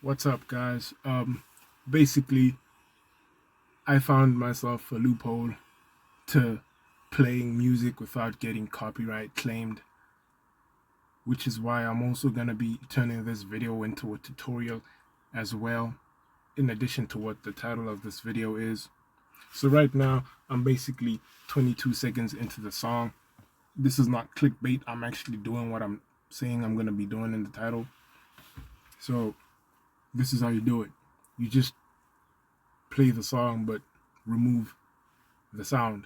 What's up, guys? Basically, I found myself a loophole to playing music without getting copyright claimed, which is why I'm also gonna be turning this video into a tutorial as well, in addition to what the title of this video is. So right now, I'm basically 22 seconds into the song. This is not clickbait. I'm actually doing what I'm saying I'm gonna be doing in the title. So this is how you do it. You just play the song but remove the sound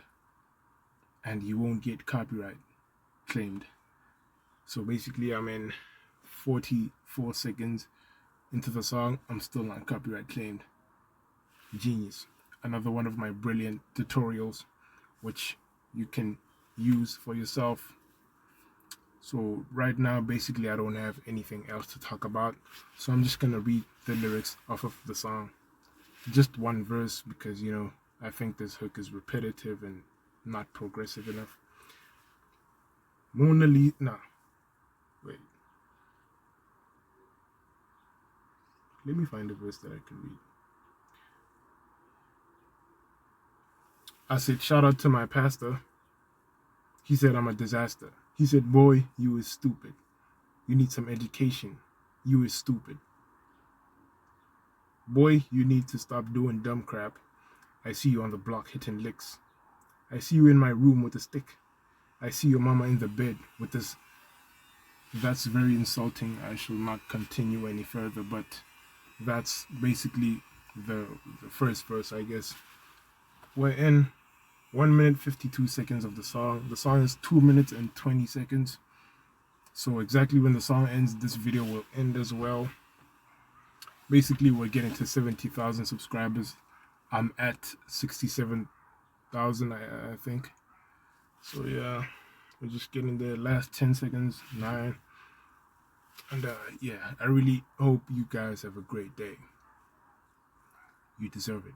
and you won't get copyright claimed. So basically I'm in 44 seconds into the song. I'm still not copyright claimed. Genius. Another one of my brilliant tutorials which you can use for yourself. So right now basically I don't have anything else to talk about, so I'm just gonna read the lyrics off of the song. Just one verse because I think this hook is repetitive and not progressive enough. Mona Lisa. Nah, wait. Let me find a verse that I can read. I said, shout out to my pastor. He said I'm a disaster. He said, boy, you is stupid. You need some education. You is stupid. Boy, you need to stop doing dumb crap. I see you on the block hitting licks. I see you in my room with a stick. I see your mama in the bed with this. That's very insulting. I shall not continue any further, but that's basically the first verse, I guess. We're in 1 minute 52 seconds of the song. The song is 2 minutes and 20 seconds. So exactly when the song ends, this video will end as well. Basically, we're getting to 70,000 subscribers. I'm at 67,000, I think. So yeah, we're just getting there. Last 10 seconds, 9. And yeah, I really hope you guys have a great day. You deserve it.